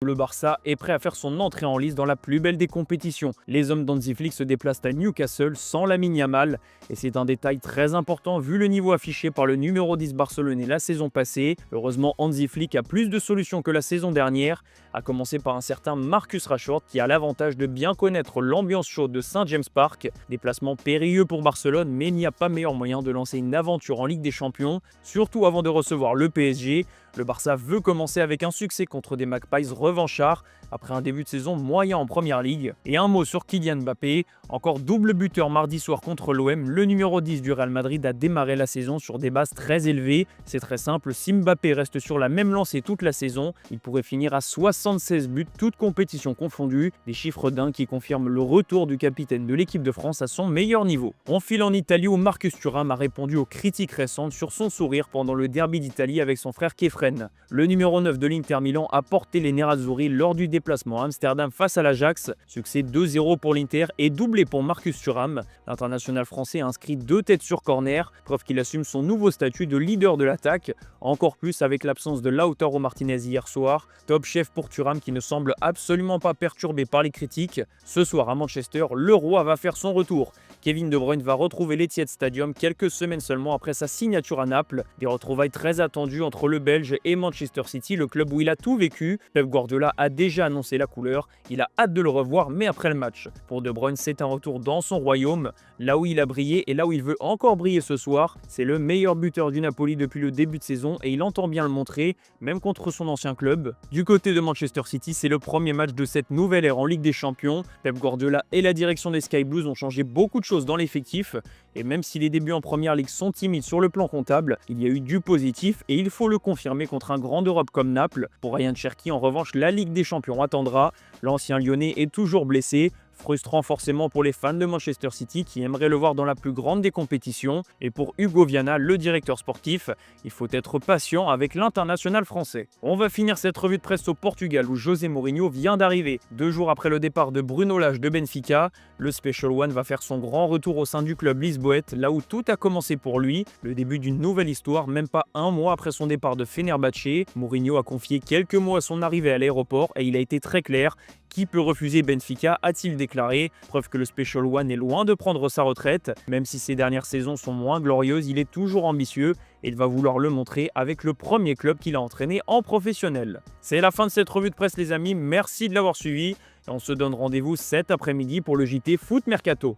Le Barça est prêt à faire son entrée en lice dans la plus belle des compétitions. Les hommes d'Hansi Flick se déplacent à Newcastle sans Lamine Yamal et c'est un détail très important vu le niveau affiché par le numéro 10 barcelonais la saison passée. Heureusement, Hansi Flick a plus de solutions que la saison dernière, à commencer par un certain Marcus Rashford qui a l'avantage de bien connaître l'ambiance chaude de St James Park. Déplacement périlleux pour Barcelone, mais il n'y a pas meilleur moyen de lancer une aventure en Ligue des Champions, surtout avant de recevoir le PSG. Le Barça veut commencer avec un succès contre des Magpies revanchards après un début de saison moyen en Première Ligue. Et un mot sur Kylian Mbappé, encore double buteur mardi soir contre l'OM, le numéro 10 du Real Madrid a démarré la saison sur des bases très élevées. C'est très simple, si Mbappé reste sur la même lancée toute la saison, il pourrait finir à 76 buts, toutes compétitions confondues, des chiffres dingues qui confirment le retour du capitaine de l'équipe de France à son meilleur niveau. On file en Italie où Marcus Thuram a répondu aux critiques récentes sur son sourire pendant le derby d'Italie avec son frère Kefren. Le numéro 9 de l'Inter Milan a porté les Nerazzurri lors du déplacement à Amsterdam face à l'Ajax. Succès 2-0 pour l'Inter et doublé pour Marcus Thuram. L'international français a inscrit 2 têtes sur corner, preuve qu'il assume son nouveau statut de leader de l'attaque. Encore plus avec l'absence de Lautaro Martinez hier soir. Top chef pour Thuram qui ne semble absolument pas perturbé par les critiques. Ce soir à Manchester, le roi va faire son retour. Kevin De Bruyne va retrouver l'Etihad Stadium quelques semaines seulement après sa signature à Naples. Des retrouvailles très attendues entre le Belge et Manchester City, le club où il a tout vécu. Pep Guardiola a déjà annoncé la couleur. Il a hâte de le revoir, mais après le match. Pour De Bruyne, c'est un retour dans son royaume, là où il a brillé et là où il veut encore briller ce soir. C'est le meilleur buteur du Napoli depuis le début de saison et il entend bien le montrer, même contre son ancien club. Du côté de Manchester City, c'est le premier match de cette nouvelle ère en Ligue des Champions. Pep Guardiola et la direction des Sky Blues ont changé beaucoup de choses dans l'effectif. Et même si les débuts en Première Ligue sont timides sur le plan comptable, il y a eu du positif et il faut le confirmer contre un grand d'Europe comme Naples. Pour Ryan Cherki, en revanche, la Ligue des Champions attendra. L'ancien Lyonnais est toujours blessé. Frustrant forcément pour les fans de Manchester City qui aimeraient le voir dans la plus grande des compétitions. Et pour Hugo Viana, le directeur sportif, il faut être patient avec l'international français. On va finir cette revue de presse au Portugal où José Mourinho vient d'arriver. 2 jours après le départ de Bruno Lage de Benfica, le Special One va faire son grand retour au sein du club lisboète, là où tout a commencé pour lui. Le début d'une nouvelle histoire, même pas un mois après son départ de Fenerbahçe. Mourinho a confié quelques mots à son arrivée à l'aéroport et il a été très clair. Qui peut refuser Benfica, a-t-il déclaré. Preuve que le Special One est loin de prendre sa retraite. Même si ses dernières saisons sont moins glorieuses, il est toujours ambitieux et il va vouloir le montrer avec le premier club qu'il a entraîné en professionnel. C'est la fin de cette revue de presse les amis, merci de l'avoir suivi. Et on se donne rendez-vous cet après-midi pour le JT Foot Mercato.